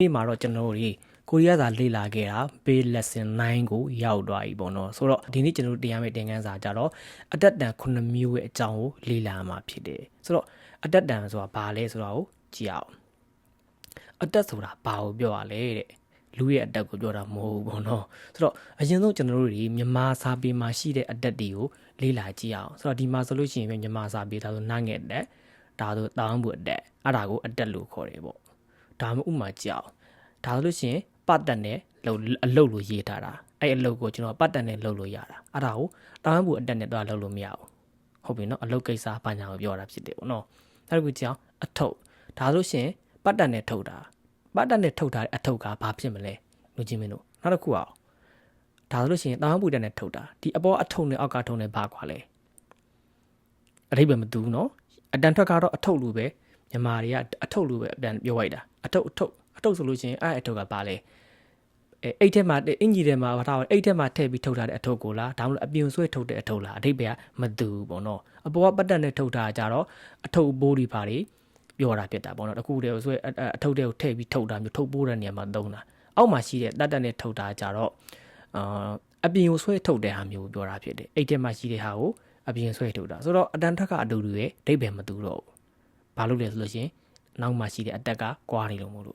ဒီမှာတော့ကျွန်တော်တို့ကိုရီးယားစာလေ့လာခဲ့တာ base lesson 9ကိုရောက်သွားပြီပေါ့နော်ဆိုတော့ဒီနေ့ကျွန်တော်တို့တင်ရမယ့်သင်ခန်းစာကြတော့အတက်တန်9မျိုးရဲ့အကြောင်းကိုလေ့လာမှာဖြစ်တယ်ဆိုတော့အတက်တန်ဆိုတာဘာလဲဆိုတာကိုကြည့်အောင်အတက်ဆိုတာဘာကိုပြောရလဲတဲ့လူရဲ့အတက်ကိုပြောတာမဟုတ်ဘူးပေါ့နော်ဆိုတော့အရင်ဆုံးကျွန်တော်တို့မြန်မာစာပေမှာရှိတဲ့အတက်တွေကိုလေ့လာကြည့်အောင်ဆိုတော့ဒီမှာဆိုလို့ရှိရင်မြန်မာစာပေဒါဆိုနားငယ်အတက်ဒါဆိုတောင်းဖို့အတက်အဲ့ဒါကိုအတက်လို့ခေါ်တယ်ပေါ့ဒါမှဥမာကြည့်အောင်ဒါဆိုလို့ရှိရင်ပတ်တန်နဲ့အလုတ်လို့ရေးထားတာအဲ့အလုတ်ကိုကျွန်တော်ပတ်တန်နဲ့လုတ်လို့ရတာအဲ့ဒါကိုတောင်းဖို့အတက်နဲ့တော့လုတ်လို့မရဘူးဟုတ်ပြီနော်အလုတ်ကိစ္စဘာညာကိုပြောတာဖြစ်တယ်ပေါ့နော်အဲ့ဒါကိုကြည့်အောင်အထုပ်ဒါဆိုလို့ရှိရင်ပတ်တန်နဲ့ထုတ်တာပတ်တန်နဲ့ထုတ်တာအထုပ်ကဘာဖြစ်မလဲလူချင်းမင်းတို့နောက်တစ်ခုအောင်ဒါဆိုလို့ရှိရင်တောင်းဖို့အတက်နဲ့ထုတ်တာဒီအပေါ်အထုပ်နဲ့အောက်ကထုပ်နဲ့ဘာကွာလဲအထိပ္ပယ်မတူဘူးနော်အတန်ထွက်ကတော့အထုပ်လိုပဲမြန်မာတွေကအထုပ်လိုပဲအတန်ပြောလိုက်တာအထုပ်ဆိုလို့ရှိရင်အဲ့အထုပ်ကဘာလဲအိတ်ထဲမှာအင်ဂျီထဲမှာဘာထားအိတ်ထဲမှာထည့်ပြီးထုတ်ထားတဲ့အထုပ်ကိုလားဒါမှမဟုတ်အပြင်ဆွဲထုတ်တဲ့အထုပ်လားအထိပ္ပယ်ကမတူဘူးပေါ့နော်အပေါ်ကပတ်တက်နဲ့ထုတ်တာကြတော့အထုပ်ပိုးတွေပါတွေပြောတာဖြစ်တာပေါ့နော်တခုတည်းကိုဆွဲအထုပ်တွေကိုထည့်ပြီးထုတ်တာမျိုးထုတ်ပိုးတဲ့နေရာမှာသုံးတာအောက်မှာရှိတဲ့တက်နဲ့ထုတ်တာကြတော့အပြင်ကိုဆွဲထုတ်တဲ့ဟာမျိုးပြောတာဖြစ်တယ်အိတ်ထဲမှာရှိတဲ့ဟာကိုအပြင်ဆွဲထုတ်တာဆိုတော့အတန်ထက်ကအတူတူရဲ့အထိပ္ပယ်မတူတော့ဘူးဘာလို့လဲဆိုလို့ရှိရင်နောက်မှရှိတဲ့အတက်ကကွာနေလို့မို့လို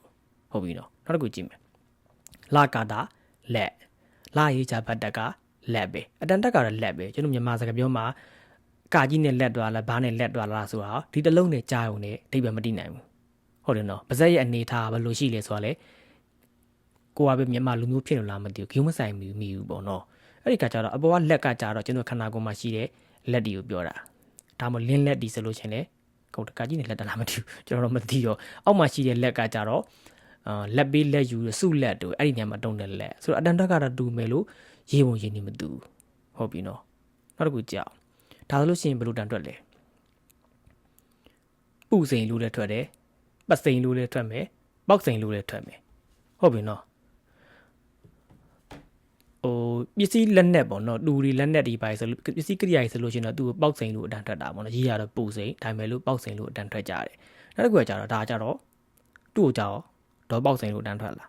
့ဟုတ်ပြီနော်နောက်တစ်ခုကြည့်မယ်လာကာတာလက်လာရေးချပတ်တက်ကလက်ပဲအတန်တက်ကတော့လက်ပဲကျွန်တော်မြန်မာစကားပြောမှာကာကြီးနဲ့လက်သွားလားဘာနဲ့လက်သွားလားဆိုတာဒီတစ်လုံးနဲ့ကြားုံနဲ့အဓိပ္ပာယ်မတိနိုင်ဘူးဟုတ်တယ်နော်ပါဇက်ရဲ့အနေထားဘယ်လိုရှိလဲဆိုတာလေကိုကပဲမြန်မာလူမျိုးဖြစ်လို့လားမသိဘူးဂိမ်းမဆိုင်မိဘူးပေါ့နော်အဲ့ဒီကကြတော့အပေါ်ကလက်ကကြတော့ကျွန်တော်ခန္ဓာကိုယ်မှာရှိတဲ့လက်တွေကိုပြောတာဒါမှမဟုတ်လင်းလက်ဒီဆိုလို့ချင်းလေကိုကာကြီးနဲ့လက်တလားမသိဘူးကျွန်တော်တော့မသိတော့အောက်မှာရှိတဲ့လက်ကကြတော့လက်ပေးလက်ယူစုလက်တို့အဲ့ဒီနေရာမှာတုံးတယ်လက်ဆိုတော့အတန်တက်ကတော့တူမယ်လို့ရေးပုံရေးနေမတူဟုတ်ပြီနော်နောက်တစ်ခုကြောက်ဒါဆိုလို့ရှိရင်ဘယ်လိုတန်ထွက်လဲပူစိန်လို့လည်းထွက်တယ်ပတ်စိန်လို့လည်းထွက်မယ်ပေါက်စိန်လို့လည်းထွက်မယ်ဟုတ်ပြီနော်ဟိုပစ္စည်းလက်နက်ပေါ့နော်တူရီလက်နက်ဒီပါဆိုပစ္စည်းကိရိယာဆိုလို့ရှိရင်တော့သူ့ပေါက်စိန်လို့အတန်ထွက်တာပေါ့နော်ရေးရတော့ပူစိန်ဒါပေမဲ့လို့ပေါက်စိန်လို့အတန်ထွက်ကြတယ်နောက်တစ်ခုကကြတော့ဒါကြတော့သူ့ကိုကြတော့ဒေါ်ပေါက်စိန်လို့တန်းထွက်လ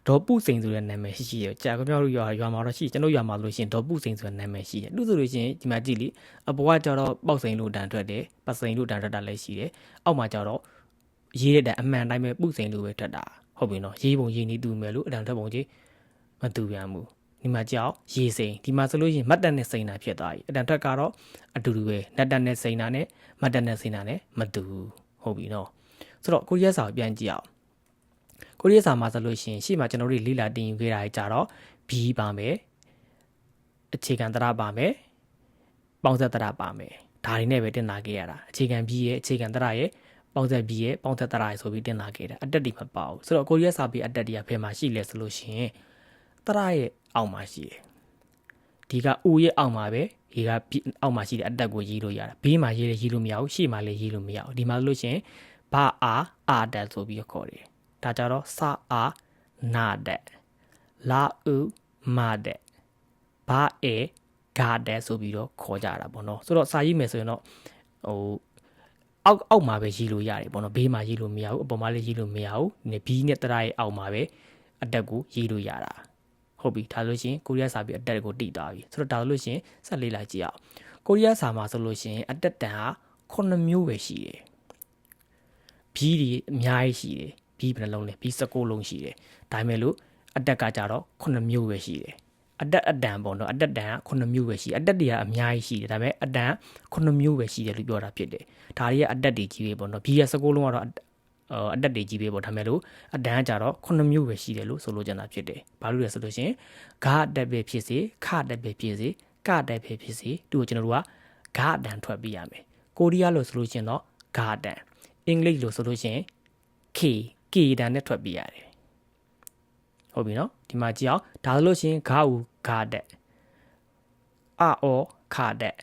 ာဒေါ်ပုစိန်ဆိုတဲ့နာမည်ရှိတယ်ကြာကြောင်တို့ရွာမှာတော့ရှိကျွန်တော်ရွာမှာလို့ရှိရင်ဒေါ်ပုစိန်ဆိုတဲ့နာမည်ရှိတယ်သူဆိုလို့ရှိရင်ဒီမှာကြည့်လေအပေါ်ကကြတော့ပေါက်စိန်လို့တန်းထွက်တယ်ပတ်စိန်လို့တန်းထွက်တာလည်းရှိတယ်အောက်မှာကြတော့ရေးတဲ့အမှန်တိုင်းပဲပုစိန်လို့ပဲထွက်တာဟုတ်ပြီနော်ရေးပုံရေးနေတူမယ်လို့အတန်ထွက်ပုံကြီးမတူပြန်ဘူးဒီမှာကြောက်ရေးစိန်ဒီမှာဆိုလို့ရှိရင်မတ်တက်နဲ့စိန်တာဖြစ်သွားပြီအတန်ထွက်ကတော့အတူတူပဲနတ်တက်နဲ့စိန်တာနဲ့မတ်တက်နဲ့စိန်တာနဲ့မတူဘူးဟုတ်ပြီနော်ဆိုတော့ကိုရီးယားစာကိုပြန်ကြည့်အောင်ကိုရီးယားစာမှာဆိုလို့ရှိရင်ရှေ့မှာကျွန်တော်တို့လေ့လာတင်ယူခဲ့တာကြတော့ B ပါမယ်အခြေခံသရပါမယ်ပေါင်းဆက်သရပါမယ်ဒါတွေနဲ့ပဲတင်လာခဲ့ရတာအခြေခံ B ရဲ့အခြေခံသရရဲ့ပေါင်းဆက် B ရဲ့ပေါင်းဆက်သရရဲ့ဆိုပြီးတင်လာခဲ့တာအတက်တွေမပါဘူးဆိုတော့ကိုရီးယားစာပေအတက်တွေကဘယ်မှာရှိလဲဆိုလို့ရှိရင်သရရဲ့အောက်မှာရှိတယ်ဒီက U ရဲ့အောက်မှာပဲဒီကအောက်မှာရှိတဲ့အတက်ကိုရေးလို့ရတာ B မှာရေးလို့မရဘူးရှေ့မှာလည်းရေးလို့မရဘူးဒီမှာလို့ရှိရင်ဘာအာတက်ဆိုပြီးခေါ်တယ်ဒါကြတော့စာအာနာတက်လာဥမာတက်ဘာအေဂါတက်ဆိုပြီးတော့ခေါ်ကြတာပေါ့နော်ဆိုတော့စာရေးမယ်ဆိုရင်တော့ဟိုအောက်မှာပဲရေးလို့ရတယ်ပေါ့နော်ဘေးမှာရေးလို့မရဘူးအပေါ်မှာလည်းရေးလို့မရဘူးဒီဘီနဲ့တရရဲ့အောက်မှာပဲအတက်ကိုရေးလို့ရတာဟုတ်ပြီဒါလို့ရှိရင်ကိုရီးယားစာပြီးအတက်ကိုတိသွားပြီဆိုတော့ဒါလို့ရှိရင်ဆက်လေးလိုက်ကြည့်အောင်ကိုရီးယားစာမှာဆိုလို့ရှိရင်အတက်တန်ဟာ9မျိုးပဲရှိတယ်ဘီတွေအများကြီးရှိတယ်ဘီဘယ်နှလုံးလဲဘီ16လုံးရှိတယ်ဒါပေမဲ့လို့အတက်ကကြတော့9မျိုးပဲရှိတယ်အတန်ပေါ့နော်အတက်တန်က9မျိုးပဲရှိအတက်တွေကအများကြီးရှိတယ်ဒါပေမဲ့အတန်9မျိုးပဲရှိတယ်လို့ပြောတာဖြစ်တယ်ဒါတွေကအတက်တွေကြီးပဲပေါ့နော်ဘီရဲ့16လုံးကတော့အတက်တွေကြီးပဲပေါ့ဒါပေမဲ့လို့အတန်ကကြတော့9မျိုးပဲရှိတယ်လို့ဆိုလိုချင်တာဖြစ်တယ်ဘာလို့လဲဆိုလို့ရှိရင်ဂါအတက်ပဲဖြစ်စေခအတက်ပဲဖြစ်စေကအတက်ပဲဖြစ်စေသူ့ကိုကျွန်တော်တို့ကဂါအတန်ထွက်ပြရမယ်ကိုရီးယားလို့ဆိုလို့ရှိရင်တော့ဂါအတန်အင်္ဂလိပ်လို့ဆိုလို့ရှိရင်K တန်နဲ့ထွက်ပြရတယ်ဟုတ်ပြီနော်ဒီမှာကြည့်အောင်ဒါဆိုလို့ရှိရင်ဂါဦးဂါတက်အောခါတက်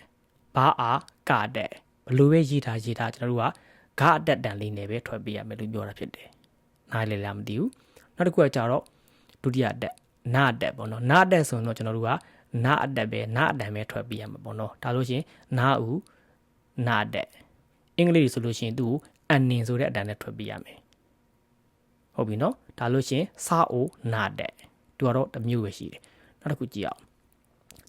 ဘာအာကတက်ဘလို့ပဲရေးထားကျွန်တော်တို့ကဂါအတက်တန်လေးနဲ့ပဲထွက်ပြရမယ်လို့ပြောတာဖြစ်တယ်နားလည်လားမသိဘူးနောက်တစ်ခုကကြတော့ဒုတိယတက်နာတက်ပေါ့နော်နာတက်ဆိုရင်တော့ကျွန်တော်တို့ကနာအတက်ပဲနာအတန်ပဲထွက်ပြရမှာပေါ့နော်ဒါလို့ရှိရင်နာဦးနာတက်အင်္ဂလိပ်ဆိုလို့ရှိရင်သူ့ကိုအန်နင်ဆိုတဲ့အတန်နဲ့ထွက်ပြရမယ် ဟုတ်ပြီနော်ဒါလို့ရှင်စာအိုနာတဲ့သူကတော့တစ်မျိုးပဲရှိတယ်နောက်တစ်ခုကြည့်အောင်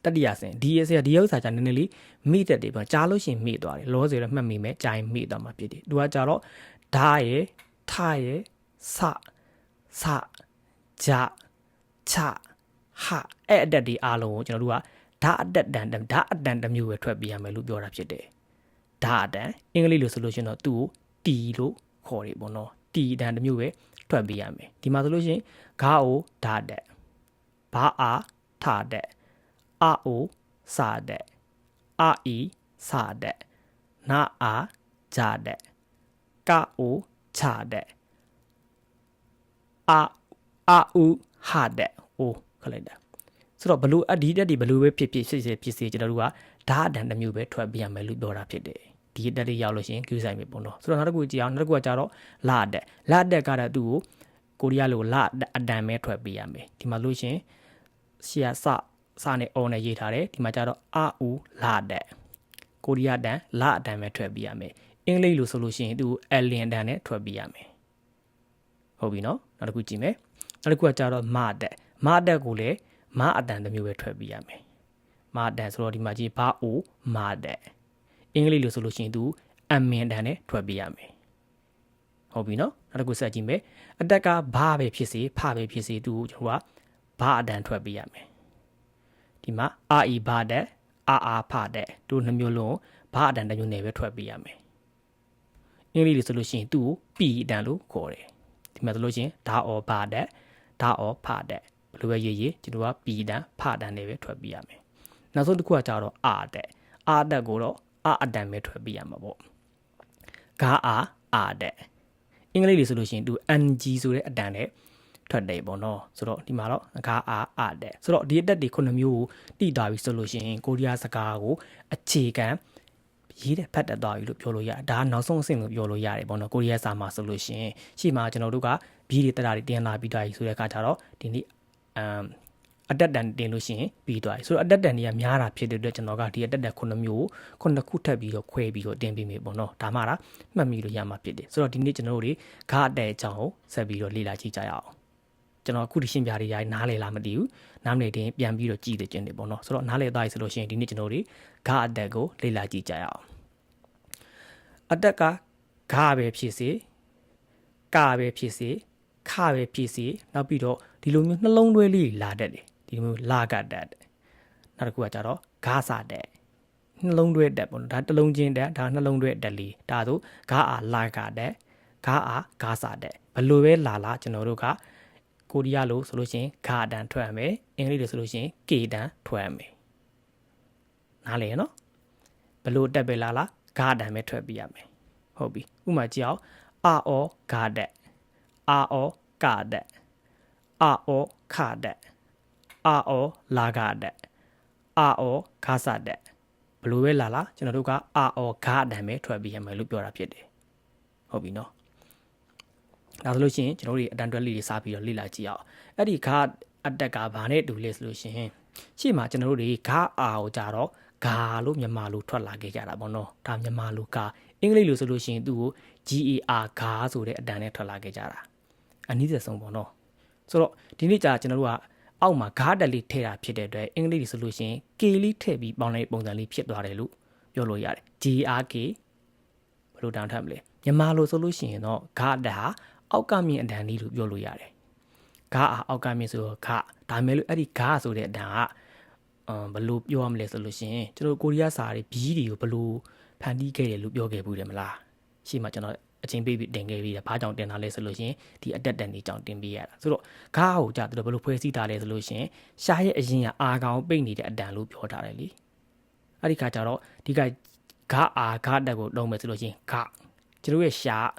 တတိယဆင်ဒီဥစ္စာကြာနည်းနည်းလေးမိတက်တယ်ပေါ့ကြားလို့ရှင်မိသွားတယ်လောစေတော့မှတ်မိမယ်ကြာရင်မိသွားမှာဖြစ်တယ်သူကကြာတော့ဓာရယ်ထရယ်စဂျချဟအဲ့အတက်ဒီအားလုံးကိုကျွန်တော်တို့ကဓာအတန်တစ်မျိုးပဲထွက်ပြရမယ်လို့ပြောတာဖြစ်တယ်ဓာအတန်အင်္ဂလိပ်လိုဆိုလို့ရှင်တော့သူ့ကိုတီလို့ခေါ်တယ်ပေါ့နော်တီအတန်တစ်မျိုးပဲထွက်ပြရမယ်ဒီမှာဆိုလို့ရှင်ဂါအိုဓာတက်ဘာအာထတက်အာအိုစာတက်အာအီစာတက်နာအာဂျာတက်ကာအိုချတက်အာဥဟာတဲ့အိုခလိုက်တာဆိုတော့ဘလို့အဒီတက်ဒီဘလို့ပဲဖြစ်စေကျွန်တော်တို့ကဓာတ်အတန်တစ်မျိုးပဲထွက်ပြရမယ်လို့ပြောတာဖြစ်တယ်ဒီတက်တွေရောက်လို့ရှိရင်ကျူးဆိုင်ပြီပေါ့နော်ဆိုတော့နောက်တစ်ခုကြည့်အောင်နောက်တစ်ခုကကြတော့လာတက်ကတော့သူ့ကိုရီးယားလိုလာအတန်ပဲထွက်ပြရမယ်ဒီမှာလို့ရှိရင်ရှီယာစနဲ့အော်နဲ့ရေးထားတယ်ဒီမှာကြတော့အာဥလာတက်ကိုရီးယားတန်လာအတန်ပဲထွက်ပြရမယ်အင်္ဂလိပ်လိုဆိုလို့ရှိရင်သူ့အလင်တန်နဲ့ထွက်ပြရမယ်ဟုတ်ပြီနော်နောက်တစ်ခုကြည့်မယ်နောက်တစ်ခုကကြတော့မတက်ကိုလည်းမအတန်တစ်မျိုးပဲထွက်ပြရမယ်မအတန်ဆိုတော့ဒီမှာကြည့်ဘာအိုမတက်အင်္ဂလိပ်လိုဆိုလို့ရှိရင်သူအမင်တန်နဲ့ထွက်ပြရမယ်ဟုတ်ပြီနော်နောက်တစ်ခုဆက်ကြည့်မယ်အတက်ကဘာပဲဖြစ်စေဖပဲဖြစ်စေသူကျွန်တော်ကဘာအတန်ထွက်ပြရမယ်ဒီမှာအာအီဘာတက်အာဖတက်တို့နှမျိုးလုံးဘာအတန်တစ်မျိုးနဲ့ပဲထွက်ပြရမယ်အင်္ဂလိပ်လိုဆိုလို့ရှိရင်သူ့ပီအတန်လို့ခေါ်တယ်ဒီမှာဆိုလို့ရှိရင်ဒါအော်ဘာတက်ဒါအော်ဖတက်ဘယ်လိုပဲရေးကျွန်တော်ကပီတန်ဖတန်နဲ့ပဲထွက်ပြရမယ်နောက်ဆုံးတစ်ခုကကြတော့အာတက်ကိုတော့အာအတန်ပဲထွက်ပြရမှာပေါ့ဂါအာတက်အင်္ဂလိပ်လိုဆိုလို့ရှိရင်သူ ng ဆိုတဲ့အတန်နဲ့ထွက်တယ်ပေါ့နော်ဆိုတော့ဒီမှာတော့ဂါအာတက်ဆိုတော့ဒီအတက်တွေခုနှစ်မျိုးကိုတိတာပြီဆိုလို့ရှိရင်ကိုရီးယားစကားကိုအခြေခံရေးတဲ့ဖတ်တတ်သွားပြီလို့ပြောလို့ရတယ်ဒါကနောက်ဆုံးအဆင့်လို့ပြောလို့ရတယ်ပေါ့နော်ကိုရီးယားစာမှာဆိုလို့ရှိရင်ရှေ့မှာကျွန်တော်တို့ကဘီးတွေတက်တာတွေတင်လာပြီးသွားပြီဆိုတဲ့အခါကျတော့ဒီနေ့အတက်တန်တင်လို့ရှိရင်ပြီးသွားပြီဆိုတော့အတက်တန်တွေကများတာဖြစ်တဲ့အတွက်ကျွန်တော်ကဒီအတက်တန်ခုနှစ်မျိုးခုနှစ်ခုထပ်ပြီးတော့ခွဲပြီးတော့တင်ပေးမယ်ပေါ့နော်ဒါမှဒါမှတ်မိလို့ရမှာဖြစ်တယ်ဆိုတော့ဒီနေ့ကျွန်တော်တို့တွေဂါအတက်အကြောင်းကိုဆက်ပြီးတော့လေ့လာကြည့်ကြရအောင်ကျွန်တော်အခုဒီရှင်းပြတွေရိုင်းနားလေလားမသိဘူးနားမလည်တင်ပြန်ပြီးတော့ကြည့်တဲ့ကျင်းတယ်ပေါ့နော်ဆိုတော့နားလေသွားပြီဆိုလို့ရှိရင်ဒီနေ့ကျွန်တော်တို့ဂါအတက်ကိုလေ့လာကြည့်ကြရအောင်အတက်ကဂါပဲဖြစ်စေကာပဲဖြစ်စေခပဲဖြစ်စေနောက်ပြီးတော့ဒီလိုမျိုးနှလုံးသွဲလေးလာတတ်တယ်ဒီလိုမျိုးလာကတတ်တယ်နောက်တစ်ခုကကြတော့ဂါစာတက်နှလုံးသွဲတက်ပေါ့နော်ဒါတစ်လုံးချင်းတက်ဒါနှလုံးသွဲတက်လေးဒါဆိုဂါအာလာကတက်ဂါအာဂါစာတက်ဘယ်လိုပဲလာကျွန်တော်တို့ကကိုရီးယားလိုဆိုလို့ရှိရင်ဂါအတန်ထွက်ရမယ်အင်္ဂလိပ်လိုဆိုလို့ရှိရင်ကေတန်ထွက်ရမယ်နားလည်ရနော်ဘယ်လိုတက်ပဲလာဂါအတန်ပဲထွက်ပြရမယ်ဟုတ်ပြီဥပမာကြည့်အောင်အာအောဂါတက်အာအောကာတက်အာအောခတက်အာအောလာဂါတက်အာအောဂါစာတက်ဘယ်လိုပဲလာကျွန်တော်တို့ကအာအောဂါအတန်ပဲထွက်ပြရမယ်လို့ပြောတာဖြစ်တယ်ဟုတ်ပြီနော်ဒါဆိုလို့ရှိရင်ကျွန်တော်တို့အတန်တွက်လေးတွေစားပြီးတော့လေ့လာကြည့်အောင်အဲ့ဒီဂါအတက်ကဘာနဲ့တူလဲဆိုလို့ရှိရင်ရှေ့မှာကျွန်တော်တို့တွေဂါအာကိုကြတော့ဂါလို့မြန်မာလိုထွက်လာခဲ့ကြတာပေါ့နော်ဒါမြန်မာလိုကအင်္ဂလိပ်လိုဆိုလို့ရှိရင်သူ့ကို GAR ဂါဆိုတဲ့အတန်နဲ့ထွက်လာခဲ့ကြတာအနည်းဆုံးပေါ့နော်ဆိုတော့ဒီနေ့ကြာကျွန်တော်တို့ကအောက်မှာဂါတက်လေးထည့်တာဖြစ်တဲ့အတွက်အင်္ဂလိပ်လိုဆိုလို့ရှိရင် K လေးထည့်ပြီးပေါင်းလိုက်ပုံစံလေးဖြစ်သွားတယ်လို့ပြောလို့ရတယ် GRK ဘယ်လိုတောင်းထပ်မလဲမြန်မာလိုဆိုလို့ရှိရင်တော့ဂါတက်ဟာအောက်ကမြင့်အတန်လေးလို့ပြောလို့ရတယ်ဂါအောက်ကမြင့်ဆိုတော့ဂါဒါမဲ့လို့အဲ့ဒီဂါဆိုတဲ့အတန်ကဘယ်လိုပြောရမလဲဆိုလို့ရှိရင်ကျွန်တော်ကိုရီးယားစာတွေဘီးတွေကိုဘယ်လိုဖန်တီးခဲ့တယ်လို့ပြောခဲ့ဘူးတယ်မလားရှေ့မှာကျွန်တော်အချင်းပေးပြီးတင်ခဲ့ပြီးတယ်ဘာကြောင့်တင်တာလဲဆိုလို့ရှိရင်ဒီအတက်တန်ကြီးကြောင့်တင်ပေးရတာဆိုတော့ဂါကိုကြာသူတို့ဘယ်လိုဖွဲ့စည်းတာလဲဆိုလို့ရှိရင်ရှားရဲ့အရင်ကအာကောင်ပိတ်နေတဲ့အတန်လို့ပြောထားတယ်လीအဲ့ဒီခါကျတော့ဒီကဂါအာဂါတက်ကိုတုံးမယ်ဆိုလို့ရှိရင်ဂါကျွန်တော်ရဲ့ရှား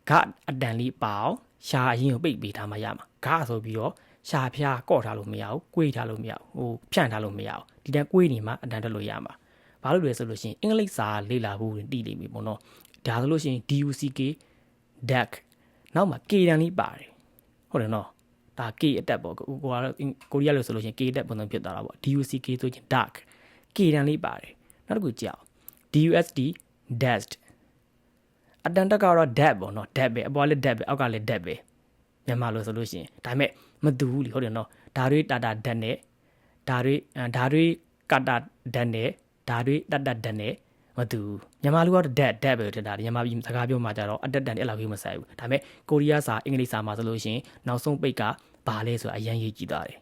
ဂါအတန်လေးပေါအောင်ရှားအရင်ကိုပိတ်ပေးထားမှရမှာဂါဆိုပြီးတော့ရှားဖျားကော့ထားလို့မရဘူး၊ကွေးထားလို့မရဘူး၊ဖြန့်ထားလို့မရဘူးဒီတန်းကွေးနေမှအတန်တက်လို့ရမှာဘာလို့လဲဆိုလို့ရှိရင်အင်္ဂလိပ်စာလေ့လာဖို့တည်နေပြီပေါ့နော်ဒါဆိုလို့ရှိရင် DUCK duck နောက်မှာ K တန်လေးပါတယ်ဟုတ်တယ်နော်ဒါ K အတက်ပေါ့ကိုရီးယားလို့ဆိုလို့ရှိရင် K အတက်ပုံစံဖြစ်သွားတာပေါ့ DUCK ဆိုရင် duck K တန်လေးပါတယ်နောက်တစ်ခုကြောက် DUSD dust အတန်တက်ကတော့ dad ပေါ့နော် dad ပဲအပေါ်လည်း dad ပဲအောက်ကလည်း dad ပဲ မြန်မာလိုဆိုလို့ရှိရင်ဒါပေမဲ့မတူဘူးလीဟုတ်တယ်နော်ဓာတ်တွေတာတာဓာတ်နဲ့ဓာတ်တွေကတာဓာတ်နဲ့ဓာတ်တွေတတ်ဓာတ်နဲ့မတူမြန်မာလူကတော့ဓာတ်ပဲထက်တာမြန်မာပြည်စကားပြောမှကြတော့အတက်တန်အဲ့လောက်ကြီးမဆိုင်ဘူးဒါပေမဲ့ကိုရီးယားစာအင်္ဂလိပ်စာမှာဆိုလို့ရှိရင်နောက်ဆုံးပိတ်ကဘာလဲဆိုတာအရင်ရေးကြည့်သွားတယ်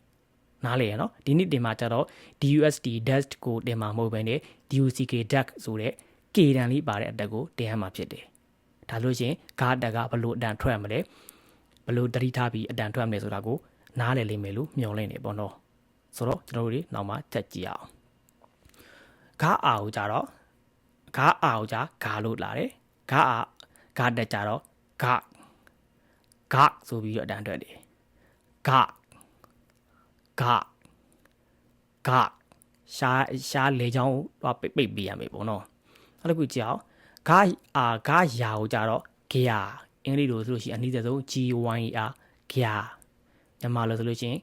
နားလေရနော်ဒီနေ့တင်မှာကြတော့ DUSD dust ကိုတင်မှာမဟုတ်ဘဲနဲ့ DUCK duck ဆိုတဲ့ K တန်လေးပါတဲ့အတက်ကိုတင်ရမှာဖြစ်တယ်ဒါလို့ရှိရင်ဂါတက်ကဘလို့အတန်ထွက်မလဲဘလို့တတိထားပြီးအတန်ထွက်မလဲဆိုတာကိုနားလည်လိမ့်မယ်လို့မျှော်လင့်နေပေါ့နော်ဆိုတော့ကျွန်တော်တို့နောက်မှချက်ကြည့်အောင်ဂါအာကိုကြတော့ဂါအာကိုကြဂါလို့လာတယ်ဂါအာဂါတက်ကြတော့ဂါဆိုပြီးတော့အတန်ထွက်တယ်ဂါရှားလေချောင်းတော့ပိတ်ပေးရမယ်ပေါ့နော်နောက်တစ်ခုကြည့်အောင်ဂါယာကိုကြတော့ဂယာအင်္ဂလိပ်လိုဆိုလို့ရှိရင်အနည်းဆုံး GYR ဂယာမြန်မာလိုဆိုလို့ရှိရင်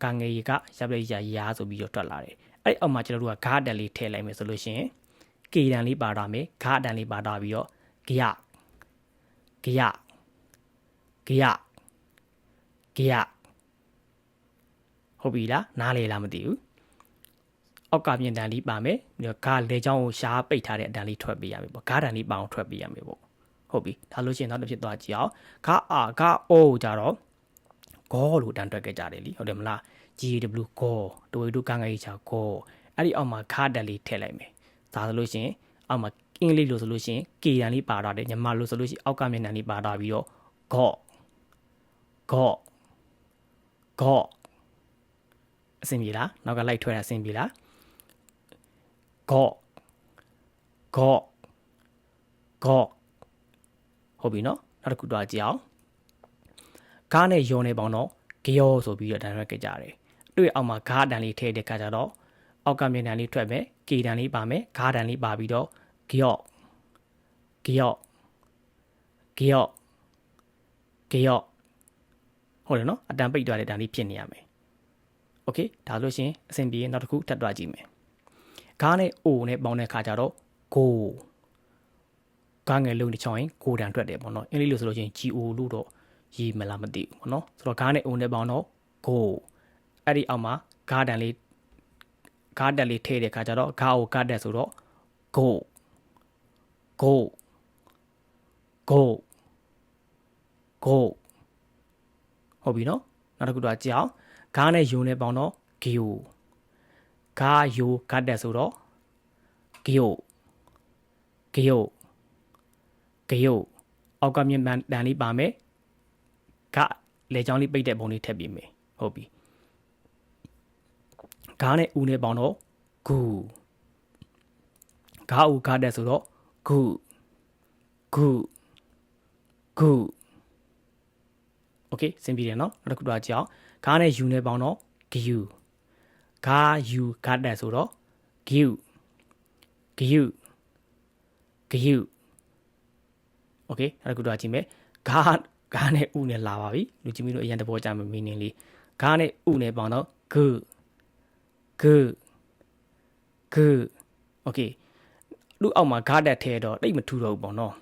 ကာငယ်ကရပ်လိုက်ရာဆိုပြီးတော့ထွက်လာတယ်အဲ့အောက်မှာကျွန်တော်တို့ကဂါတန်လေးထည့်လိုက်မယ်ဆိုလို့ရှိရင်ကေတန်လေးပါထားမယ်ဂါတန်လေးပါထားပြီးတော့ဂယဟုတ်ပြီလားနားလေလားမသိဘူးအောက်ကပြင်တန်လေးပါမယ်ပြီးတော့ဂါလေချောင်းကိုရှားပိတ်ထားတဲ့အတန်လေးထွက်ပေးရမယ်ပေါ့ဂါတန်လေးပအောင်ထွက်ပေးရမယ်ပေါ့ဟုတ်ပြီဒါလို့ရှိရင်နောက်တစ်ဖြစ်သွားကြည့်အောင်ဂါအိုကြတော့ဂေါလို့တန်ထွက်ခဲ့ကြတယ်လीဟုတ်တယ်မလား GW ဂေါတို့ကငယ်ချာဂေါအဲ့ဒီအောက်မှာဂါတန်လေးထည့်လိုက်မယ်ဒါဆိုလို့ရှိရင်အောက်မှာအင်္ဂလိပ်လိုဆိုလို့ရှိရင်ကေတန်လေးပါထားတယ်မြန်မာလိုဆိုလို့ရှိရင်အောက်ကပြင်တန်လေးပါထားပြီးတော့ဂေါအဆင်ပြေလားနောက်ကလိုက်ထွက်တာအဆင်ပြေလားဂေါဟုတ်ပြီနော်နောက်တစ်ခုတော့ကြည့်အောင်ဂါနဲ့ယောနဲ့ပေါင်းတော့ဂယောဆိုပြီးတော့တန်ရွက်ကြတယ်တွေ့အောက်မှာဂါတန်လေးထည့်တဲ့ခါကျတော့အောက်ကမြန်တန်လေးထွက်မယ်ကေတန်လေးပါမယ်ဂါတန်လေးပါပြီးတော့ဂယောဟုတ်တယ်နော်အတန်ပိတ်သွားတဲ့တန်လေးဖြစ်နေရမယ်โอเคဒါလို့ရှင်အဆင်ပြေနောက်တစ်ခုထပ်တွားကြည့်မယ်ဂါနဲ့အိုနဲ့ပေါင်းတဲ့ခါကျတော့ကိုဂါငယ်လုံးတစ်ချောင်းရင်ကိုတန်ထွက်တယ်ပေါ့နော်အင်္ဂလိပ်လိုဆိုလို့ချင်း GO လို့တော့ရေးမလားမသိဘူးပေါ့နော်ဆိုတော့ဂါနဲ့အိုနဲ့ပေါင်းတော့ကိုအဲ့ဒီအောက်မှာဂါတန်လေးထည့်တဲ့ခါကျတော့ဂါအိုဂါတက်ဆိုတော့ကိုဟုတ်ပြီနော်နောက်တစ်ခုတော့ကြည့်အောင်ဂါနဲ့ယိုနဲ့ပေါင်းတော့ဂီယိုဂါယိုဂါတက်ဆိုတော့ဂီယိုအောက်ကမြင့်တန်လေးပါမယ်ဂါလေချောင်းလေးပိတ်တဲ့ပုံလေးထည့်ပြီးမယ်ဟုတ်ပြီဂါနဲ့ဦးနဲ့ပေါင်းတော့ဂူဂါဦးဂါတက်ဆိုတော့ဂူโอเคစင်ပြေတယ်နော်နောက်တစ်ခုတော့ကြည့်အောင်ဂါနဲ့ယူနဲ့ပေါင်းတော့ဂယူဂါယူဂါတက်ဆိုတော့ဂယူโอเคနောက်တစ်ခုတော့ကြည့်မယ်ဂါနဲ့ဥနဲ့လာပါပြီလူကြီးမျိုးတို့အရင်တဘောကြမယ် meaning လေးဂါနဲ့ဥနဲ့ပေါင်းတော့ဂူโอเคလူအောက်မှာဂါတက်ထဲတော့တိတ်မထူတော့ဘူးပေါ့နော်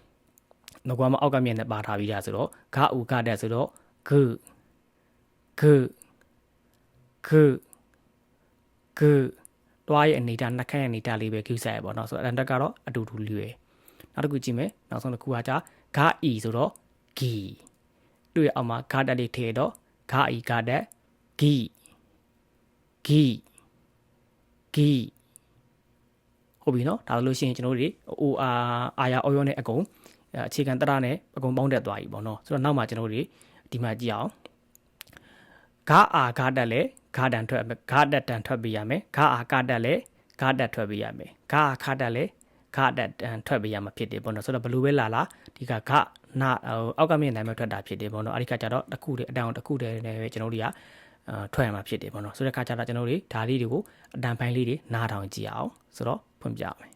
ငကွာမအောက်ကမြင်နဲ့ပါထားပြီးသားဆိုတော့ဂါဥဂါတက်ဆိုတော့ဂူတွားရဲ့အနေတာနှက်ခမ်းရဲ့အနေတာလေးပဲကြည့်ဆိုင်ရပေါ့နော်ဆိုတော့အန်တက်ကတော့အတူတူလွယ်နောက်တစ်ခုကြည့်မယ်နောက်ဆုံးတစ်ခုကကြာဂါအီဆိုတော့ဂီတွေ့ရအောင်မှာဂါတက်လေးထည့်တော့ဂါအီဂါတက်ဂီဟုတ်ပြီနော်ဒါလို့ရှိရင်ကျွန်တော်တို့တွေအာယာအော်ယောနဲ့အကုန်အခြေခံတရနဲ့အကုန်ပေါင်းတက်သွားပြီပေါ့နော်ဆိုတော့နောက်မှာကျွန်တော်တို့တွေဒီမှာကြည့်အောင်ဂါအာဂါတက်လဲဂါတန်ထွက်ဂါတက်တန်ထွက်ပေးရမယ်ဂါအာဂါတက်လဲဂါတက်ထွက်ပေးရမယ်ဂါအာခါတက်လဲဂါတက်တန်ထွက်ပေးရမှာဖြစ်တယ်ပေါ့နော်ဆိုတော့ဘလူးပဲလာဒီကဂါနာအောက်ကမြင့်နိုင်မဲ့ထွက်တာဖြစ်တယ်ပေါ့နော်အဲ့ဒီကကြတော့တစ်ခုတည်းအတန်တစ်ခုတည်းနဲ့ပဲကျွန်တော်တို့ကထွက်ရမှာဖြစ်တယ်ပေါ့နော်ဆိုတဲ့ခါကျတော့ကျွန်တော်တို့ဒါလေးတွေကိုအတန်ပိုင်းလေးတွေနားထောင်ကြည့်အောင်ဆိုတော့ဖွင့်ပြမယ်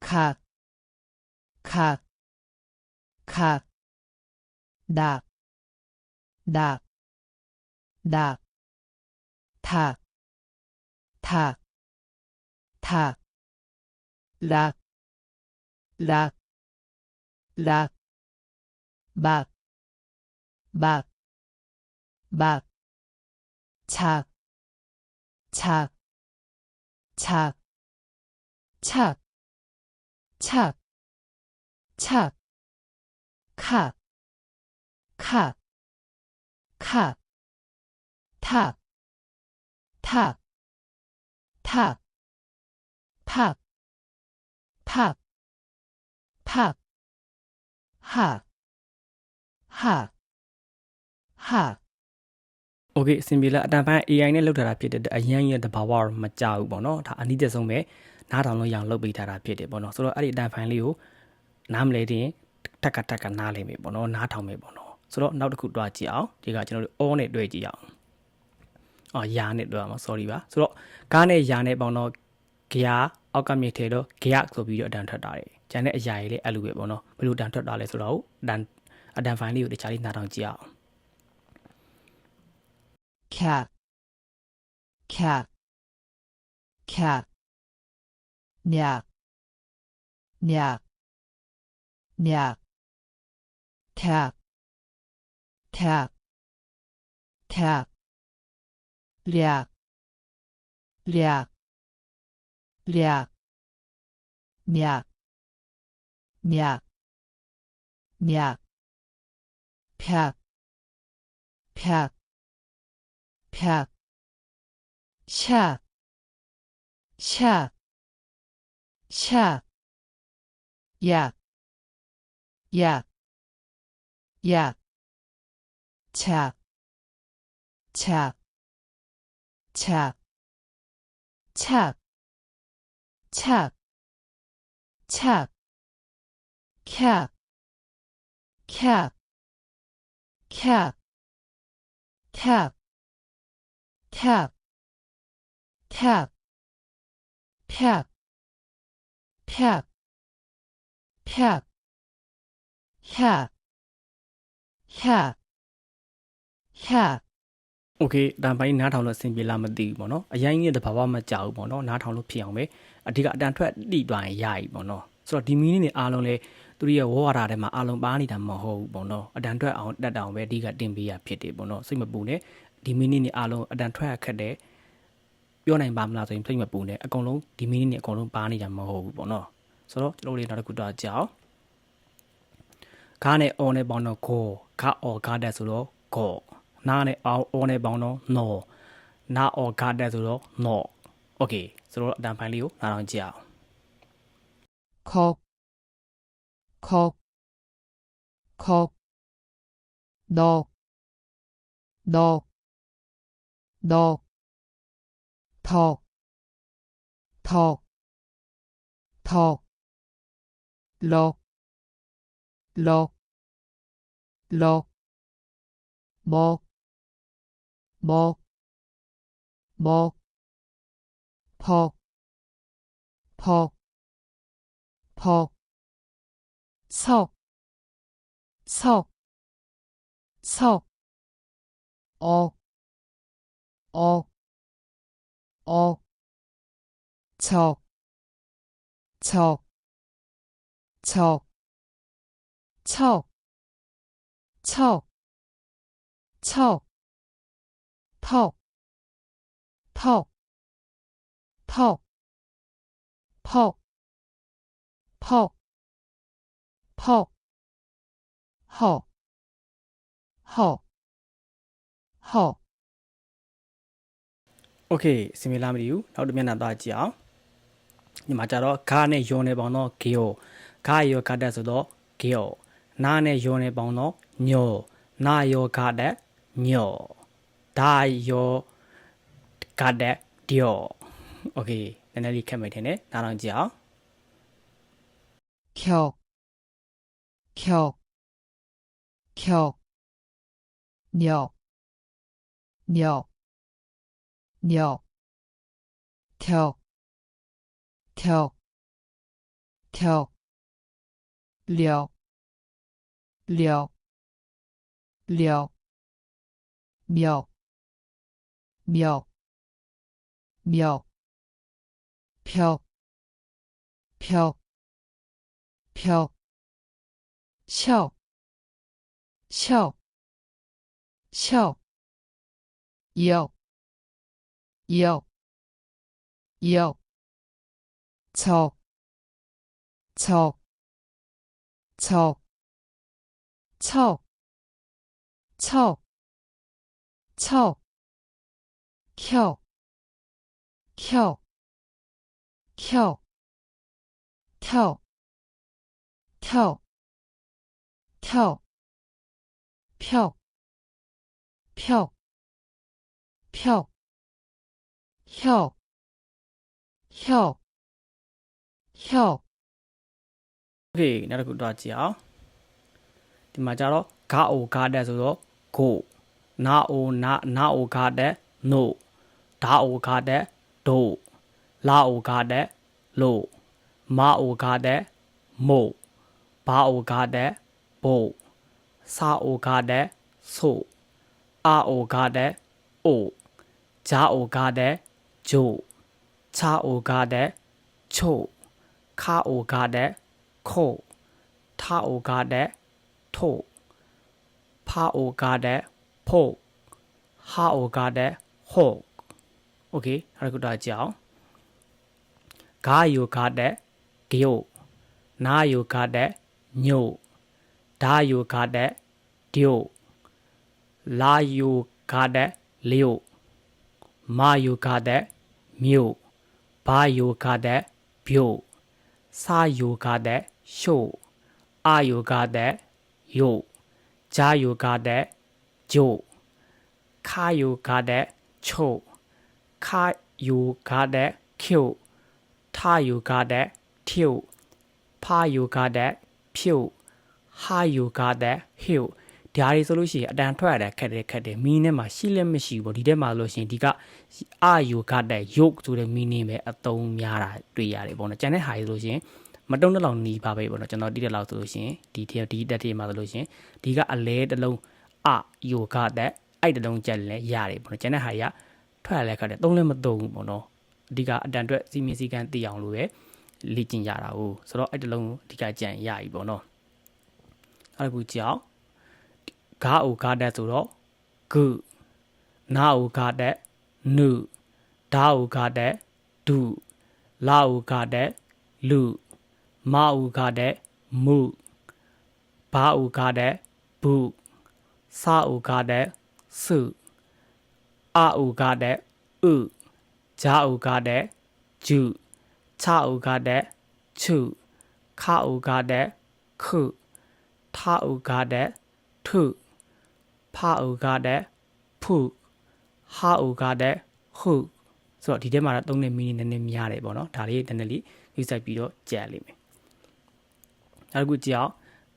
ခဒါထ 막, 막, 착, 착, 착, 착, 착, 착, 칵, 칵, 칵, 탁, 탁, 탁, 팍, 팍, 팍, 학, 학, 학. โอเคအဆင်ပြေလားအတန်ပိုင်း AI နဲ့လောက်ထားတာဖြစ်တဲ့အရင်ရဲ့တဘာဝတော့မကြောက်ဘူးပေါ့နော်ဒါအနည်းသက်ဆုံးပဲနားထောင်လို့ရအောင်လုပ်ပေးထားတာဖြစ်တယ်ပေါ့နော်ဆိုတော့အဲ့ဒီအတန်ပိုင်းလေးကိုနားမလဲတင်တက်ကနားလိမ့်မယ်ပေါ့နော်နားထောင်မယ်ပေါ့နော်ဆိုတော့နောက်တစ်ခုတွားကြည့်အောင်ဒီကကျွန်တော်တို့ all နဲ့တွဲကြည့်အောင်ယာနဲ့တွဲအောင် sorry ပါဆိုတော့ကားနဲ့ယာနဲ့ပေါင်းတော့ဂရာအောက်ကမြေထဲတော့ဂရဆိုပြီးတော့အတန်ထွက်တာတယ်ကျန်တဲ့အရာကြီးလေးအဲ့လိုပဲပေါ့နော်ဘယ်လိုအတန်ထွက်တာလဲဆိုတော့အတန်ဖိုင်လေးကိုတခြားလေးနားထောင်ကြည့်အောင် 캬, 캬, 캬, 냐, 냐, 냐, 탁, 탁, 탁, 략, 략, 략, 약, 약, 약, 팍, 팍, 팍, 샥, 샥, 샥, 약, 약, 약, 착, 착, 착, 착, 착, 착, 캬, 캬, 캬, 탁, 탁, 탁, 팍, 팍, 팍, 샥, 샥, 샥. โอเคဒါပိုင်းနားထောင်လို့အဆင်ပြေလားမသိဘူးပေါ့နော်အရင်ကြီးတဲ့ဘာမှမကြောက်ဘူးပေါ့နော်နားထောင်လို့ဖြစ်အောင်ပဲအဓိကအတန်ထွက်တိသွားရင်ရပြီပေါ့နော်ဆိုတော့ဒီမီနစ်နေအားလုံးလဲသူတို့ရဲ့ဝေါ်ဝါဒထဲမှာအားလုံးပါနေတာမဟုတ်ဘူးပေါ့နော်အတန်ထွက်အောင်တက်တောင်ပဲအဓိကတင်ပေးရဖြစ်တယ်ပေါ့နော်စိတ်မပူနဲ့ဒီမီနစ်နေအားလုံးအတန်ထွက်ခက်တယ်ပြောနိုင်ပါမလားဆိုရင်စိတ်မပူနဲ့အကုန်လုံးဒီမီနစ်နေအကုန်လုံးပါနေတာမဟုတ်ဘူးပေါ့နော်ဆိုတော့ကျွန်တော်တို့နောက်တစ်ခုတော့ကြောက်ခါနဲ့အော်နဲ့ပေါင်းတော့ကိုခါအော်ခါတက်ဆိုတော့ကိုနားနဲ့အော်နဲ့ပေါင်းတော့နော်နားအော်ခါတက်ဆိုတော့နော်โอเคဆိုတော့အတန်ဖိုင်လေးကိုနားထောင်ကြည့်အောင် 콕, 콕, 콕, 넉, 넉, 넉, 턱, 턱, 턱, 럭, 럭, 럭, 먹, 먹, 먹, 퍽, 퍽, 퍽, 석, 석, 석, 억, 억, 억, 적, 적, 적, 척, 척, 척, 턱, 턱, 턱, 퍽, 퍽, 퍽, 허, 허, 허. โอเคစင်မလာမလို့နောက်တစ်မျက်နှာသွားကြည့်အောင်ညီမကြတော့ခါနဲ့ယောနဲ့ပေါင်းတော့ဂေယိုခါယောခါတက်ဆိုတော့ဂေယိုနာနဲ့ယောနဲ့ပေါင်းတော့ညောနာယောခါတက်ညောဒါယောခါတက်ဒီယောโอเคနည်းနည်းလေးခက်မိတ်တယ်နဲ့နားထောင်ကြည့်အောင် 격, 격, 격, 력, 력, 력, 격, 격, 격, 력, 력, 력, 력, 력, 력, 벽, 벽, 벽, 셔, 셔, 翘腰腰腰操操操操操操跳跳跳跳跳跳票票票跳跳跳 Okay နောက်တစ်ခုတော့ကြည့်အောင်ဒီမှာကြတော့ဂါအိုဂါတက်ဆိုတော့ go နာအိုနာအိုဂါတက် no ဒါအိုဂါတက် do လာအိုဂါတက် lo မာအိုဂါတက် mo ဘာအိုဂါတက် bo စာအိုဂါတက် so အာအိုဂါတက် o ဂျာအိုဂါတက် jo ချာအိုဂါတက် cho ခါအိုဂါတက် ko ထာအိုဂါတက် to ဖာအိုဂါတက် po ဟာအိုဂါတက် ho okay နောက်တစ်ခုတော့ကြည့်အောင်ဂါယိုဂါတက်ဂယိုနာယိုဂါတက်ညိုဒါယိုဂါတက်ဒျိုလာယိုဂါတက်လျိုမာယိုဂါတက်မြို့ဘာယိုဂါတက်ဗျိုစာယိုဂါတက်ရှို့အာယိုဂါတက်ယိုဂျာယိုဂါတက်ဂျိုခါယိုဂါတက်ချိုခါယိုဂါတက်ကျိုထာယိုဂါတက်ထျိုဖာယိုဂါတက်ဖြိုဟာယိုဂါတက်ဟျိုဒါတွေဆိုလို့ရှိရင်အတန်ထွက်ရတာခက်တယ်မီးနဲ့မှာရှိလက်မရှိဘူးဒီထဲမှာလို့ရှိရင်ဒီကအာယိုဂါတက်ယုတ်ဆိုတဲ့မီးနေပဲအသုံးများတာတွေ့ရတယ်ပေါ့နော်ကျန်တဲ့ဟာတွေဆိုလို့ရှိရင်မတုံးတဲ့လောက်နီးပါပဲပေါ့နော်ကျွန်တော်တိတဲ့လောက်ဆိုလို့ရှိရင်ဒီတက်တွေမှာဆိုလို့ရှိရင်ဒီကအလဲတစ်လုံးအာယိုဂါတက်အဲ့တစ်လုံးကြက်လဲရတယ်ပေါ့နော်ကျန်တဲ့ဟာတွေကထွက်ရလဲခက်တယ်သုံးလဲမသုံးဘူးပေါ့နော်အဓိကအတန်အတွက်စီမင်းစည်းကမ်းသိအောင်လို့ပဲလေ့ကျင့်ရတာ哦ဆိုတော့အဲ့တစ်လုံးအဓိကကြံရပြီပေါ့နော်အဲ့ဒါကူကြောက်ဂါအိုဂါတက်ဆိုတော့ဂုနာအိုဂါတက်နုဒါအိုဂါတက်ဒုလာအိုဂါတက်လူမာအိုဂါတက်မုဘာအိုဂါတက်ဘူစာအိုဂါတက်စုအာအိုဂါတက်ဥဂျာအိုဂါတက်ဂျုချာအိုဂါတက်ချုခါအိုဂါတက်ခုထာအိုဂါတက်ထုဖာအိုဂါတက်ဖုဟာအိုဂါတက်ဟုဆိုတော့ဒီထဲမှာတော့သုံးတဲ့မီနီနည်းနည်းများတယ်ပေါ့နော်ဒါလေးနည်းနည်းလေးယူဆိုင်ပြီးတော့ကြက်လိမ့်မယ်နောက်တစ်ခုကြည့်အောင်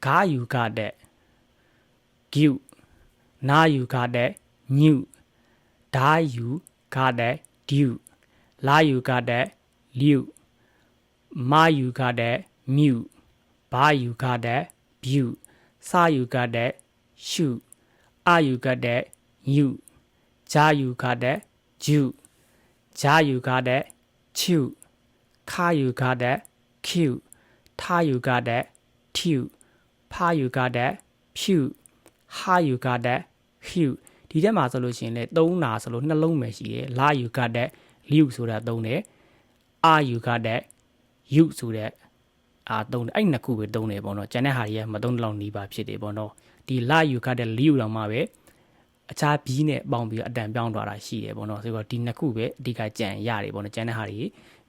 ဂါယူဂါတက်ဂျုနာယူဂါတက်ညုဒါယူဂါတက်ဒျုလာယူဂါတက်လျုမာယူဂါတက်မြုဘာယူဂါတက်ဗျုစာယူဂါတက်ရှုအာယူဂါတက်ညုဂျာယူဂါတက်ဂျုဂျာယူဂါတက်ချုခါယူဂါတက်ကျုထာယူဂါတက်ထျုဖာယူဂါတက်ဖြူဟာယူဂါတက်ဟျုဒီထဲမှာဆိုလို့ရှိရင်လေသုံးတာဆိုလို့နှလုံးပဲရှိတယ်လာယူဂါတက်လျုဆိုတာသုံးတယ်အာယူဂါတက်ယုဆိုတဲ့သုံးတယ်အဲ့နှစ်ခုပဲသုံးတယ်ပေါ့နော်ကျန်တဲ့ဟာတွေကမသုံးတော့နီးပါဖြစ်တယ်ပေါ့နော်ဒီလာယူဂါတက်လျုတော့မှပဲအခြားဘီးနဲ့ပေါင်းပြီးအတန်ပြောင်းသွားတာရှိတယ်ပေါ့နော်ဆိုတော့ဒီနှစ်ခုပဲအဓိကကြံရတယ်ပေါ့နော်ကျန်တဲ့ဟာတွေ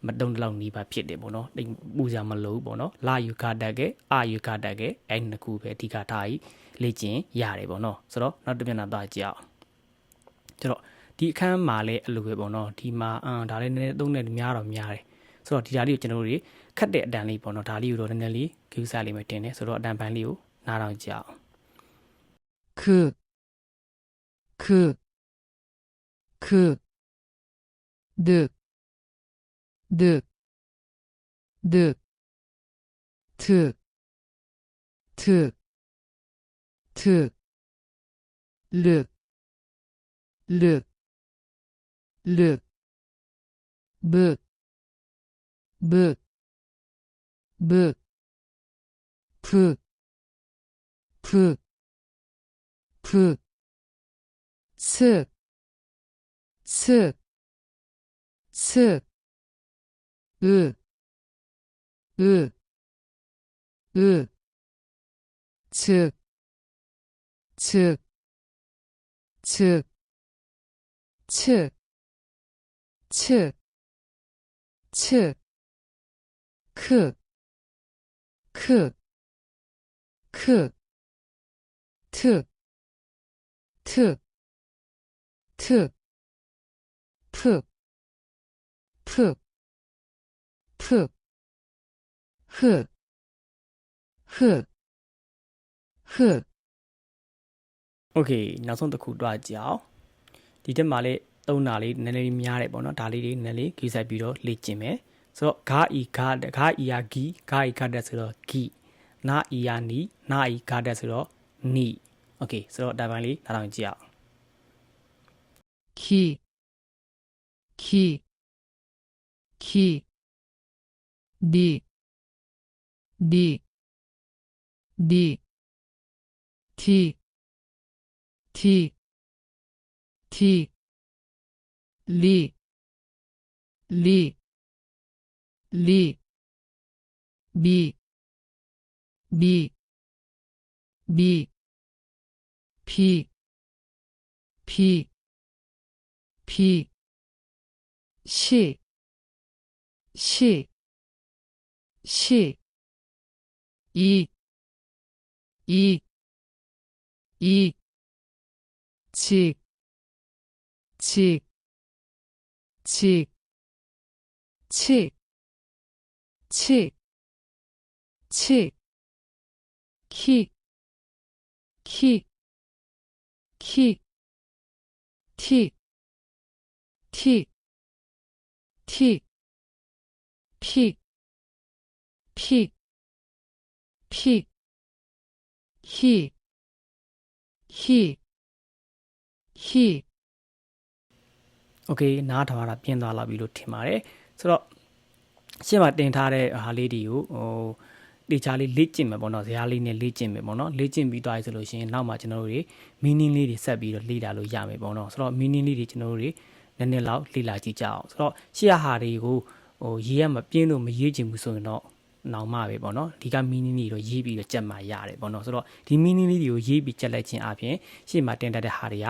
မတုံးတလောက်နီးပါဖြစ်တယ်ပေါ့နော်တိတ်ပူစရာမလိုဘူးပေါ့နော်လာယူဂါတက်ကအာယူဂါတက်ကအဲ့နှစ်ခုပဲအဓိကထားပြီးလေ့ကျင့်ရတယ်ပေါ့နော်ဆိုတော့နောက်တစ်မျက်နှာသွားကြည့်အောင်ဆိုတော့ဒီအခန်းမှာလည်းအလိုပဲပေါ့နော်ဒီမှာဒါလည်းနည်းနည်းသုံးတယ်များတော့များတယ်ဆိုတော့ဒီဓာတ်လေးကိုကျွန်တော်တို့ခတ်တဲ့အတန်လေးပေါ့နော်ဒါလေးကိုတော့နည်းနည်းလေးဂူးစားလေးမှတင်တယ်ဆိုတော့အတန်ပန်လေးကိုနားထောင်ကြအောင်푸 측, 측, 측, 으, 으, 으, 측, 측, 측, 측, 측, 측, 크, 크, 크, 특, 특, 특, 푹, 푹, 푹, 흑, 흑, 흑. Okay နောက်ဆုံးတစ်ခုတွားကြအောင်ဒီတက်မှာလေသုံးတာလေးနည်းနည်းများတယ်ပေါ့နော်ဒါလေးတွေနည်းနည်းလေးကြီးဆိုင်ပြီးတော့လေ့ကျင့်မယ်ဆိုတော့ဂါဤဂါဂါဤယာဂီဂါဤဂါတက်ဆိုတော့ဂီနာဤယာနီနာဤဂါတက်ဆိုတော့နီ Okay ဆိုတော့ဒါပိုင်းလေးနားထောင်ကြည့်အောင် 키, 키, 키, 니, 니, 니, 티, 티, 티, 리, 리, 리, 미, 미, 미, 피, 피, 피, 시, 시, 시, 이, 이, 이, 직, 직, 직, 칙, 칙, 칙, 킥, 킥, 킥, 틱, 틱, 틱, 픽, 픽, 픽, 히, 히, 히. Okay နားထောင်ရတာပြင်းသွားလာပြီလို့ထင်ပါတယ်ဆိုတော့ရှင်းမှာတင်ထားတဲ့ဟာလေးတွေကိုတေချာလေးလေ့ကျင့်မယ်ပေါ့နော်ဇာတ်လေးနဲ့လေ့ကျင့်မယ်ပေါ့နော်လေ့ကျင့်ပြီးသွားပြီဆိုလို့ရှိရင်နောက်မှာကျွန်တော်တို့တွေ meaning လေးတွေဆက်ပြီးတော့လေ့လာလို့ရမယ်ပေါ့နော်ဆိုတော့ meaning လေးတွေကျွန်တော်တို့တွေနည်းနည်းလောက်လေ့လာကြည့်ကြအောင်ဆိုတော့ရှေ့ဟာတွေကိုရေးရမပြင်းလို့မရေးချင်ဘူးဆိုရင်တော့နောင်မှပဲပေါ့နော်ဒီက meaning တွေတော့ရေးပြီးတော့ကြက်မှရတယ်ပေါ့နော်ဆိုတော့ဒီ meaning လေးတွေကိုရေးပြီးကြက်လိုက်ခြင်းအပြင်ရှေ့မှာတင်တတ်တဲ့ဟာတွေက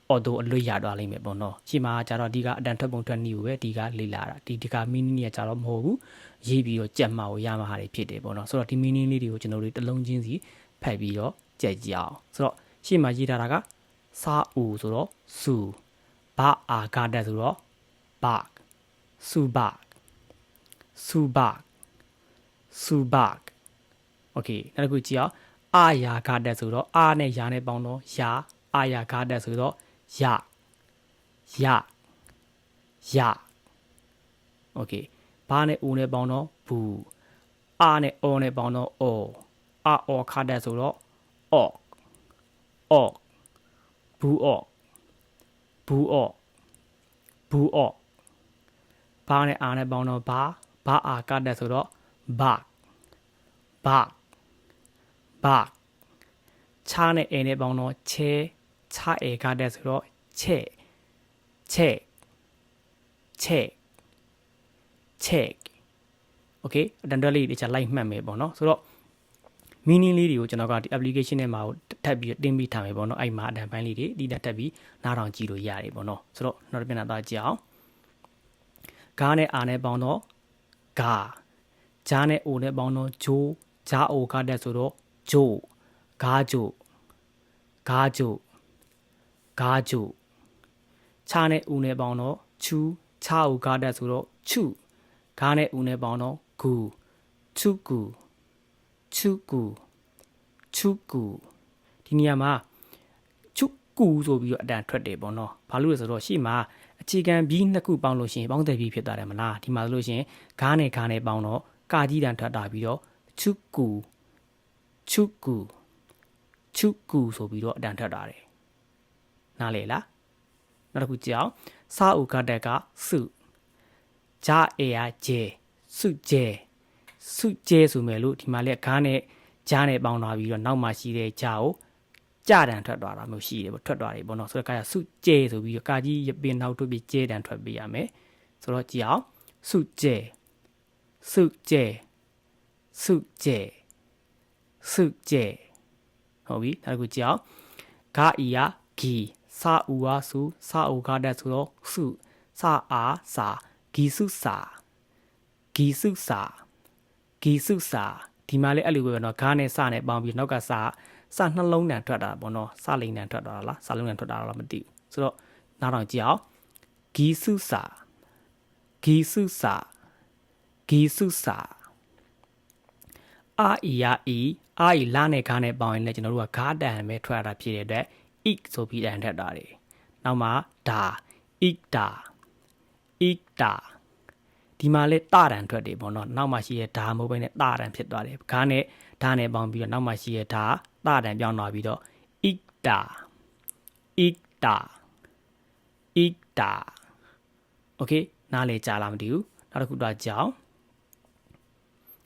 အော်တိုအလွတ်ရသွားလိမ့်မယ်ပေါ့နော်ရှေ့မှာကျတော့ဒီကအတန်ထွက်ပုံထွက်နည်းကိုပဲဒီကလေ့လာတာဒီက meaning တွေကကျတော့မဟုတ်ဘူးရေးပြီးတော့ကြက်မှကိုရမှာဟာတွေဖြစ်တယ်ပေါ့နော်ဆိုတော့ဒီ meaning လေးတွေကိုကျွန်တော်တို့တစ်လုံးချင်းစီဖတ်ပြီးတော့ကြက်ကြအောင်ဆိုတော့ရှေ့မှာရေးထားတာကစာအူဆိုတော့စုဘာအာဂါတက်ဆိုတော့ဘာစုဘာစုဘာစုဘာ Okay နောက်တစ်ခုကြည့်အောင်အာယာဂါတက်ဆိုတော့အာနဲ့ယာနဲ့ပေါင်းတော့ယာအာယာဂါတက်ဆိုတော့ယယယ Okay ဘာနဲ့အိုနဲ့ပေါင်းတော့ဘူးအာနဲ့အောနဲ့ပေါင်းတော့အောအာအောခါတက်ဆိုတော့အော့အော့ဘူးအော့ဘူးအော့ဘူးအော့ဘာနဲ့အာနဲ့ပေါင်းတော့ဘာအာကတက်ဆိုတော့ဘာချားနဲ့အဲနဲ့ပေါင်းတော့ချဲချားအဲကတက်ဆိုတော့ချဲOkay အတန်တက်လေးတွေချလိုက်မှတ်မယ်ပေါ့နော်ဆိုတော့ meaning လေးတွေကိုကျွန်တော်ကဒီ application ထဲမှာထပ်ပြီးတင်ပြီးထားမယ်ပေါ့နော်အဲ့မှာအတန်ပိုင်းလေးတွေဒီတက်ပြီးနားထောင်ကြည့်လို့ရတယ်ပေါ့နော်ဆိုတော့နောက်တစ်ပြန်တော့ကြည့်အောင်ဂါနဲ့အာနဲ့ပေါင်းတော့ဂါဂျာနဲ့အိုနဲ့ပေါင်းတော့ဂျိုးဂျာအိုကတက်ဆိုတော့ဂျိုးဂါဂျိုချာနဲ့ဦးနဲ့ပေါင်းတော့ချူချာအိုကတက်ဆိုတော့ချူဂါနဲ့ဦးနဲ့ပေါင်းတော့ဂူချူကူဒီနေရာမှာချူကူဆိုပြီးတော့အတန်ထွက်တယ်ပေါ့နော်ဘာလို့လဲဆိုတော့ရှေ့မှာအခြေခံဘီနှစ်ခုပေါင်းလို့ရှိရင်ပေါင်းတယ်ဘီဖြစ်သွားတယ်မလားဒီမှာဆိုလို့ရှိရင်ဂါနဲ့ပေါင်းတော့ကာကြီးတန်ထွက်တာပြီးတော့ချူကူဆိုပြီးတော့အတန်ထွက်တာတယ်နားလေလားနောက်တစ်ခုကြည့်အောင်စာအုပ်ကတက်ကစုဂျာအေယာဂျဲစုဂျဲဆိုမယ်လို့ဒီမှာလက်ဂါနဲ့ဂျာနဲ့ပေါင်းသွားပြီးတော့နောက်မှာရှိတဲ့ဂျာကို ကြတန်ထွက်သွားတာမျိုးရှိတယ်ပေါ့ထွက်သွားတယ်ပေါ့နော်ဆိုတော့ကစုကျဲဆိုပြီးတော့ကာကြီးရပင်နောက်တို့ပြီးကျဲတန်ထွက်ပေးရမယ်ဆိုတော့ကြည့်အောင်စုကျဲစုကျဲစုကျဲစုကျဲဟုတ်ပြီနောက်တစ်ခုကြည့်အောင်ဂါအီယာဂီစာအူဝါစုစာအူဂါတက်ဆိုတော့စုစာအားစာဂီစုစာဂီစုစာဂီစုစာဒီမှာလည်းအဲ့လိုပဲเนาะဂါနဲ့စနဲ့ပေါင်းပြီးနောက်ကစနှလုံးတန်ထွက်တာပေါ့เนาะစလိန်တန်ထွက်တာလားစလုံးတန်ထွက်တာလားမသိဘူးဆိုတော့နောက်တော့ကြည့်အောင်ဂီစုစာဂီစုစာဂီစုစာအာအီယာအီအာအီလာနဲ့ဂါနဲ့ပေါင်းရင်လည်းကျွန်တော်တို့ကဂါတန်ပဲထွက်တာဖြစ်တဲ့အတွက် ik ဆိုပြီးတန်ထွက်တာတယ်နောက်မှာဒါ ik da ik da ဒီမှာလဲတတန်ထွက်တယ်ပေါ့နော်နောက်မှရှိရဲ့ဓာမဟုတ်ဘဲနဲ့တတန်ဖြစ်သွားတယ်ဂါနဲ့ဓာနဲ့ပေါင်းပြီးတော့နောက်မှရှိရဲ့ဓာတတန်ပြောင်းသွားပြီးတော့ ik da ik da ik da โอเคနားလေကြားလားမသိဘူးနောက်တစ်ခုတော့ကြောင်း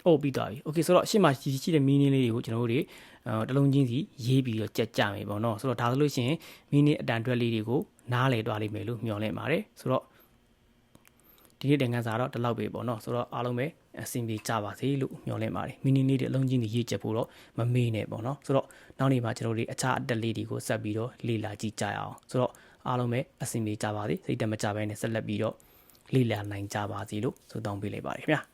အိုးပြီးသွားပြီโอเคဆိုတော့ရှေ့မှာရှိတဲ့မီနင်းလေးတွေကိုကျွန်တော်တို့တွေတလုံးချင်းစီရေးပြီးတော့ကြက်ကြမယ်ပေါ့နော်ဆိုတော့ဒါဆိုလို့ရှိရင်မီနင်းအတန်အတွက်လေးတွေကိုနားလေသွားလိမ့်မယ်လို့မျှော်လင့်ပါတယ်ဆိုတော့ဒီနေ့တင်ခန်းစာတော့ဒီလောက်ပဲပေါ့နော်ဆိုတော့အားလုံးပဲအဆင်ပြေကြပါစေလို့မျှော်လင့်ပါတယ်မီနင်းလေးတွေအလုံးချင်းစီရေးကြက်ဖို့တော့မမေ့နဲ့ပေါ့နော်ဆိုတော့နောက်နေ့မှာကျွန်တော်တို့အခြားအတက်လေးတွေကိုဆက်ပြီးတော့လေ့လာကြည့်ကြရအောင်ဆိုတော့အားလုံးပဲအဆင်ပြေကြပါစေစိတ်တက်မကြဘဲနဲ့ဆက်လက်ပြီးတော့လေ့လာနိုင်ကြပါစေလို့ဆုတောင်းပေးလိုက်ပါတယ်ခင်ဗျာ